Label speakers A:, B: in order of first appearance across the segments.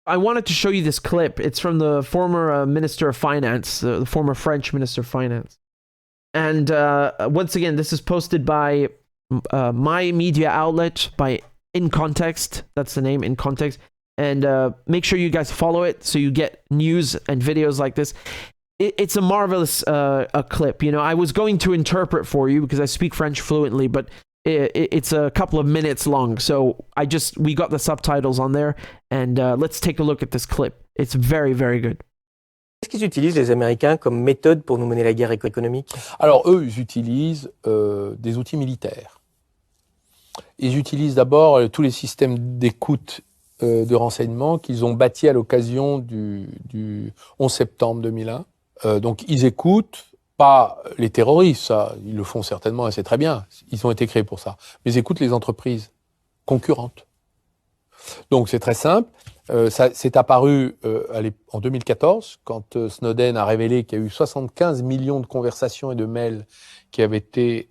A: I wanted to show you this clip. It's from the former Minister of Finance, the former French Minister of Finance. And once again, this is posted by my media outlet, by In Context. That's the name, In Context. And make sure you guys follow it so you get news and videos like this. It's a marvelous a clip. You know, I was going to interpret for you because I speak French fluently, but it's a couple of minutes long. So we got the subtitles on there, and let's take a look at this clip. It's very, very good.
B: Qu'est-ce qu'ils utilisent, les Américains, comme méthode pour nous mener la guerre économique?
C: Alors, eux, ils utilisent des outils militaires. Ils utilisent d'abord tous les systèmes d'écoute de renseignement qu'ils ont bâtis à l'occasion du 11 septembre 2001. Donc, ils écoutent pas les terroristes, ça, ils le font certainement et c'est très bien. Ils ont été créés pour ça. Mais ils écoutent les entreprises concurrentes. Donc, c'est très simple. Ça c'est apparu en 2014, quand Snowden a révélé qu'il y a eu 75 millions de conversations et de mails qui avaient été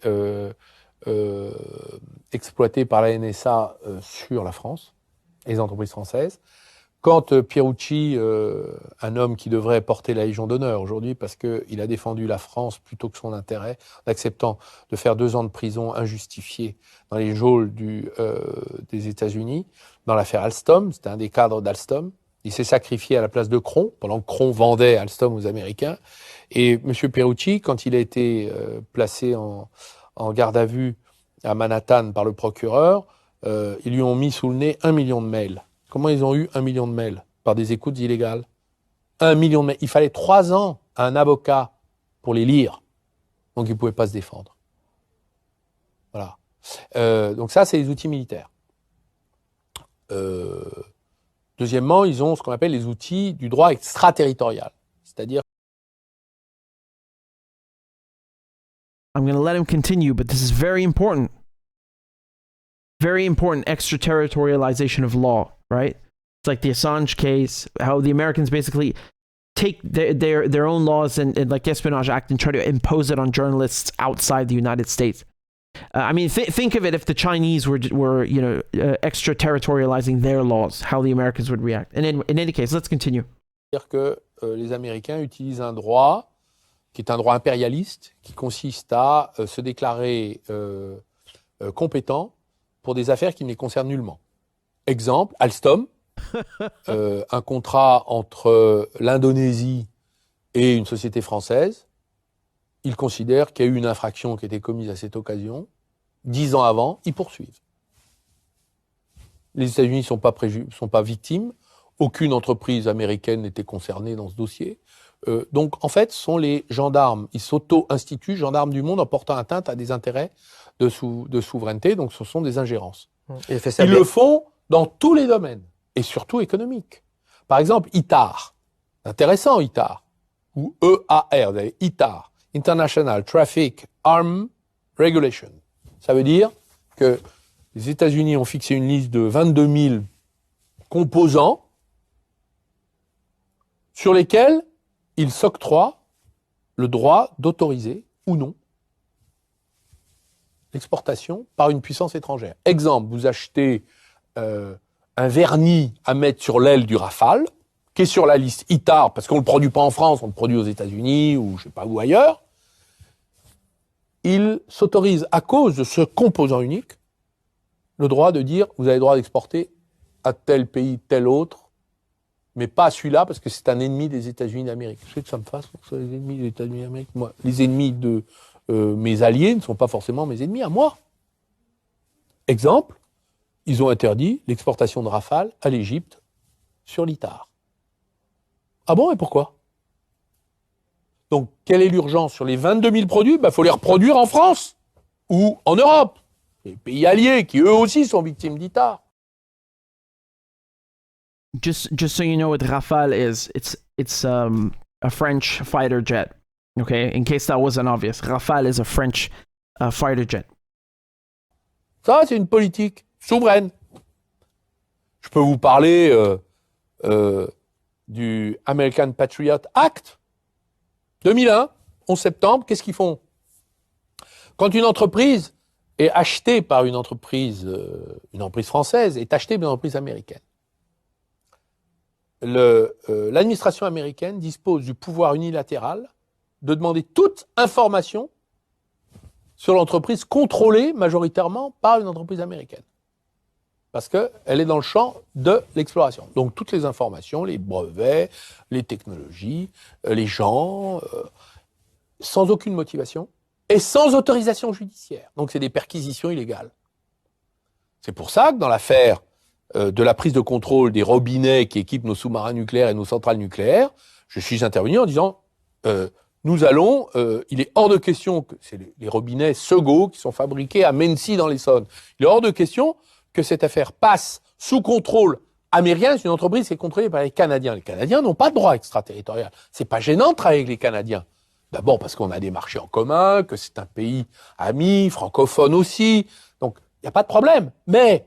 C: exploités par la NSA sur la France et les entreprises françaises. Quand Pierucci, un homme qui devrait porter la Légion d'honneur aujourd'hui parce qu'il a défendu la France plutôt que son intérêt, en acceptant de faire 2 ans de prison injustifiée dans les geôles des États-Unis, dans l'affaire Alstom, c'était un des cadres d'Alstom. Il s'est sacrifié à la place de Cron, pendant que Cron vendait Alstom aux Américains. Et M. Pierucci, quand il a été placé en garde à vue à Manhattan par le procureur, ils lui ont mis sous le nez 1 million de mails. Comment ils ont eu 1 million de mails? Par des écoutes illégales. 1 million de mails. Il fallait 3 ans à un avocat pour les lire. Donc, ils ne pouvaient pas se défendre. Voilà. Donc ça, c'est les outils militaires. Deuxièmement, ils ont ce qu'on appelle les outils du droit extraterritorial. C'est-à-dire...
A: I'm going to let him continue, but this is very important. Very important extraterritorialization of law, right? It's like the Assange case, how the Americans basically take their own laws and like the Espionage Act and try to impose it on journalists outside the United States. I mean, think of it if the Chinese were extraterritorializing their laws, how the Americans would react. And in any case, let's continue.
C: C'est-à-dire que les Américains utilisent un droit qui est un droit impérialiste, qui consiste à se déclarer compétent pour des affaires qui ne les concernent nullement. Exemple, Alstom, un contrat entre l'Indonésie et une société française. Ils considèrent qu'il y a eu une infraction qui a été commise à cette occasion. 10 ans avant, ils poursuivent. Les États-Unis ne sont pas victimes. Aucune entreprise américaine n'était concernée dans ce dossier. Donc, en fait, ce sont les gendarmes. Ils s'auto-instituent gendarmes du monde en portant atteinte à des intérêts de souveraineté. Donc, ce sont des ingérences. Ils le font dans tous les domaines, et surtout économiques. Par exemple, ITAR. Intéressant, ITAR. Ou EAR, vous avez ITAR. International Traffic Arm Regulation. Ça veut dire que les États-Unis ont fixé une liste de 22 000 composants sur lesquels ils s'octroient le droit d'autoriser ou non l'exportation par une puissance étrangère. Exemple, vous achetez un vernis à mettre sur l'aile du Rafale, qui est sur la liste ITAR, parce qu'on ne le produit pas en France, on le produit aux États-Unis ou je ne sais pas où ailleurs. Il s'autorise, à cause de ce composant unique, le droit de dire vous avez le droit d'exporter à tel pays, tel autre, mais pas à celui-là parce que c'est un ennemi des États-Unis d'Amérique. Je sais que ça me fasse pour que ce soit les ennemis des États-Unis d'Amérique. Moi, les ennemis de mes alliés ne sont pas forcément mes ennemis à moi. Exemple, ils ont interdit l'exportation de Rafale à l'Égypte sur l'ITAR. Ah bon, et pourquoi? Donc, quelle est l'urgence sur les 22 000 produits? Faut les reproduire en France ou en Europe. Les pays alliés qui, eux aussi, sont victimes d'ITAR.
A: Just so you know what Rafale is, it's a French fighter jet. Okay, in case that wasn't obvious, Rafale is a French fighter jet.
C: Ça, c'est une politique souveraine. Je peux vous parler du American Patriot Act 2001, 11 septembre. Qu'est-ce qu'ils font? Quand une entreprise est achetée par une entreprise française, est achetée par une entreprise américaine, l'administration américaine dispose du pouvoir unilatéral de demander toute information sur l'entreprise contrôlée majoritairement par une entreprise américaine. Parce qu'elle est dans le champ de l'exploration. Donc toutes les informations, les brevets, les technologies, les gens, sans aucune motivation et sans autorisation judiciaire. Donc c'est des perquisitions illégales. C'est pour ça que dans l'affaire de la prise de contrôle des robinets qui équipent nos sous-marins nucléaires et nos centrales nucléaires, je suis intervenu en disant il est hors de question que c'est les robinets Sego qui sont fabriqués à Mency dans l'Essonne. Il est hors de question que cette affaire passe sous contrôle américain. C'est une entreprise qui est contrôlée par les Canadiens. Les Canadiens n'ont pas de droit extraterritorial. C'est pas gênant de travailler avec les Canadiens. D'abord parce qu'on a des marchés en commun, que c'est un pays ami, francophone aussi. Donc, il n'y a pas de problème. Mais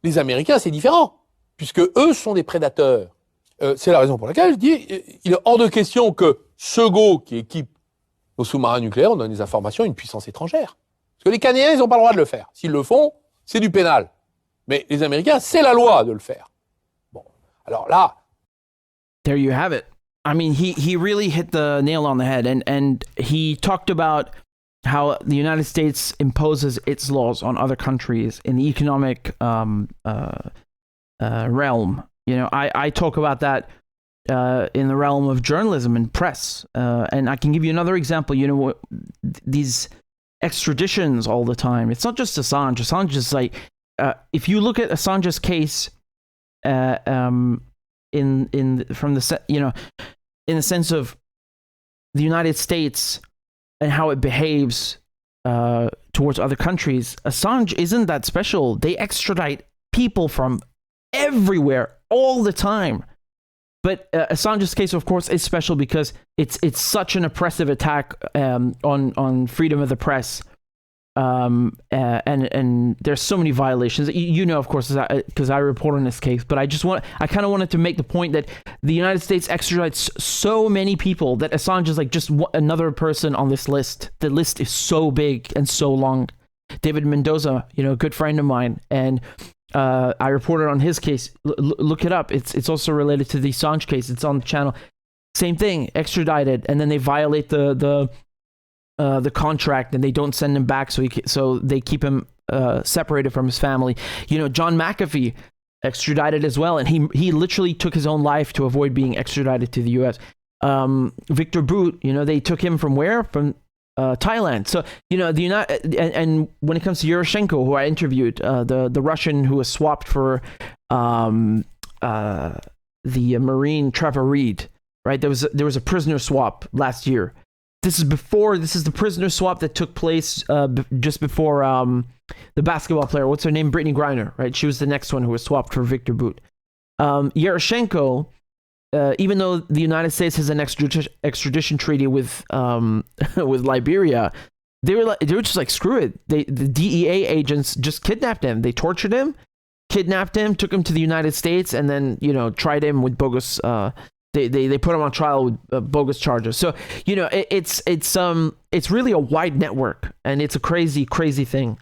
C: les Américains, c'est différent, puisque eux sont des prédateurs. C'est la raison pour laquelle je dis il est hors de question que Sego, qui équipe nos sous-marins nucléaires, on donne des informations à une puissance étrangère. Parce que les Canadiens, ils n'ont pas le droit de le faire. S'ils le font, c'est du pénal. Mais les Américains, c'est la loi de le faire. Bon, alors là...
A: There you have it. I mean, he really hit the nail on the head, and he talked about how the United States imposes its laws on other countries in the economic realm. You know, I talk about that in the realm of journalism and press, and I can give you another example. You know, these extraditions all the time. It's not just Assange. Assange is like, if you look at Assange's case, in the sense of the United States and how it behaves towards other countries, Assange isn't that special. They extradite people from everywhere all the time. But Assange's case, of course, is special because it's such an oppressive attack on freedom of the press, and there's so many violations. You know, of course, because I report on this case. But I kind of wanted to make the point that the United States extradites so many people that Assange is like just another person on this list. The list is so big and so long. David Mendoza, you know, a good friend of mine, and I reported on his case. Look it up. It's also related to the Assange case. It's on the channel. Same thing, extradited, and then they violate the contract, and they don't send him back, so they keep him separated from his family. You know, John McAfee extradited as well, and he literally took his own life to avoid being extradited to the U.S. Victor Bout, you know, they took him from where? From Thailand. So, you know, and when it comes to Yushchenko, who I interviewed, the Russian who was swapped for the Marine Trevor Reed, right? There was a prisoner swap last year. This is the prisoner swap that took place just before the basketball player, what's her name? Brittany Griner, right? She was the next one who was swapped for Victor Bout. Yushchenko, even though the United States has an extradition treaty with Liberia, they were just like, screw it. The DEA agents just kidnapped him. They tortured him, kidnapped him, took him to the United States, and then, you know, tried him with bogus. They put him on trial with bogus charges. So, you know, it's really a wide network, and it's a crazy thing.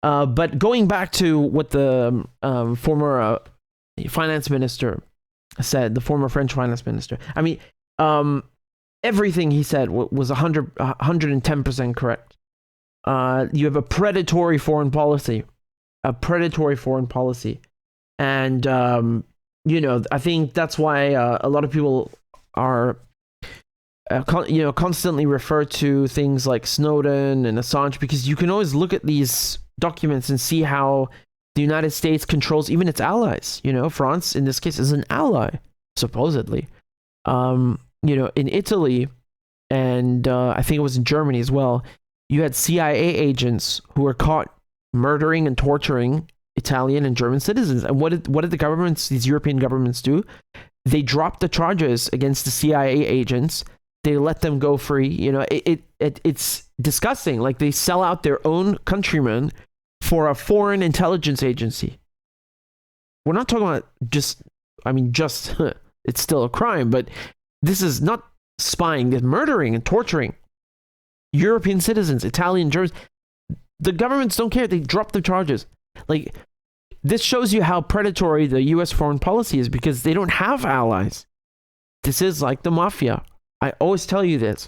A: But going back to what the former finance minister said, the former French finance minister, I mean, everything he said was 110% correct. You have a predatory foreign policy, and you know, I think that's why a lot of people are constantly refer to things like Snowden and Assange, because you can always look at these documents and see how the United States controls even its allies. You know, France, in this case, is an ally, supposedly. You know, in Italy, and I think it was in Germany as well, you had CIA agents who were caught murdering and torturing Italian and German citizens. And what did the governments, these European governments, do? They dropped the charges against the CIA agents. They let them go free. You know, it's disgusting. Like, they sell out their own countrymen for a foreign intelligence agency. We're not talking about just it's still a crime, but this is not spying. They're murdering and torturing European citizens, Italian, Germans. The governments don't care. They drop the charges. Like, this shows you how predatory the U.S. foreign policy is, because they don't have allies. This is like the mafia. I always tell you this.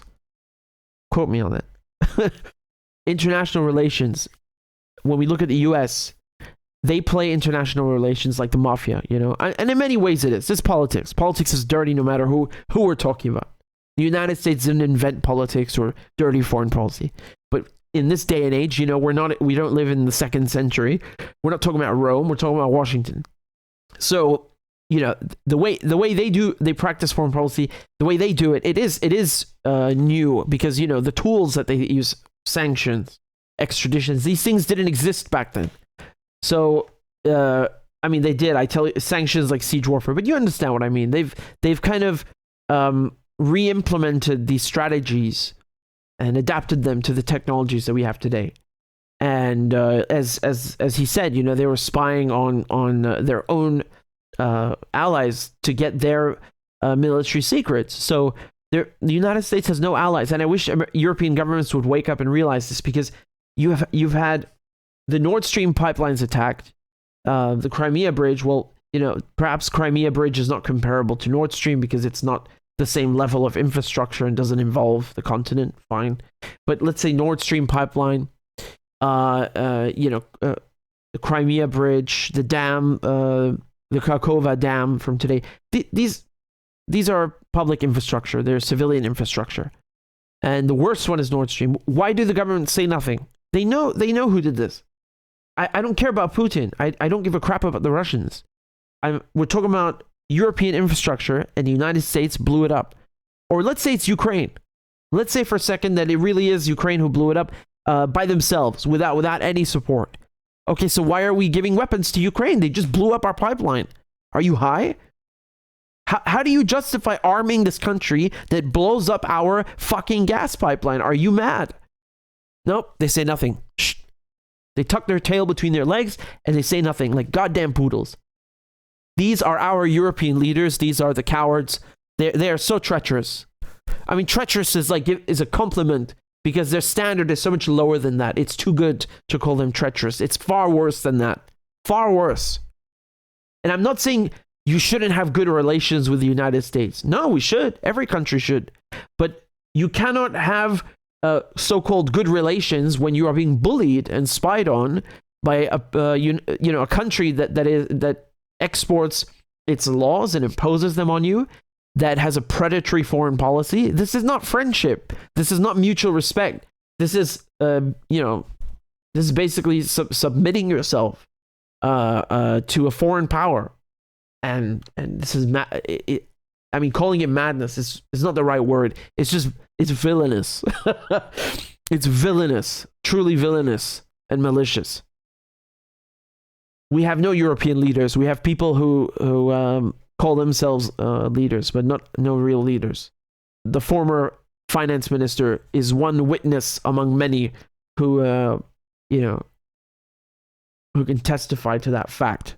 A: Quote me on that. International relations. When we look at the U.S., they play international relations like the mafia, you know? And in many ways it is. It's politics. Politics is dirty no matter who we're talking about. The United States didn't invent politics or dirty foreign policy. But in this day and age, you know, we don't live in the 2nd century. We're not talking about Rome, we're talking about Washington. So, you know, the way they practice foreign policy, the way they do it, it is new, because, you know, the tools that they use, sanctions, extraditions, these things didn't exist back then. So, I mean, they did. I tell you, sanctions like siege warfare, but you understand what I mean. They've kind of re-implemented these strategies and adapted them to the technologies that we have today. And as he said, you know, they were spying on their own allies to get their military secrets. So the United States has no allies, and I wish European governments would wake up and realize this, because you've had the Nord Stream pipelines attacked, the Crimea Bridge. Well, you know, perhaps Crimea Bridge is not comparable to Nord Stream because it's not the same level of infrastructure and doesn't involve the continent. Fine, but let's say Nord Stream pipeline, the Crimea Bridge, the dam, the Kharkova Dam from today. These are public infrastructure. They're civilian infrastructure, and the worst one is Nord Stream. Why do the government say nothing? They know who did this. I don't care about Putin. I don't give a crap about the Russians. We're talking about European infrastructure, and the United States blew it up. Or let's say it's Ukraine. Let's say for a second that it really is Ukraine who blew it up by themselves, without any support. Okay, so why are we giving weapons to Ukraine? They just blew up our pipeline. Are you high? How do you justify arming this country that blows up our fucking gas pipeline? Are you mad? Nope, they say nothing. Shh. They tuck their tail between their legs and they say nothing, like goddamn poodles. These are our European leaders. These are the cowards. They are so treacherous. I mean, treacherous is a compliment, because their standard is so much lower than that. It's too good to call them treacherous. It's far worse than that. Far worse. And I'm not saying you shouldn't have good relations with the United States. No, we should. Every country should. But you cannot have so-called good relations when you are being bullied and spied on by a country that exports its laws and imposes them on you, that has a predatory foreign policy. This is not friendship. This is not mutual respect. This is this is basically submitting yourself to a foreign power, and this is calling it madness is not the right word. It's villainous. It's villainous, truly villainous and malicious. We have no European leaders. We have people who call themselves leaders, but no real leaders. The former finance minister is one witness among many who can testify to that fact.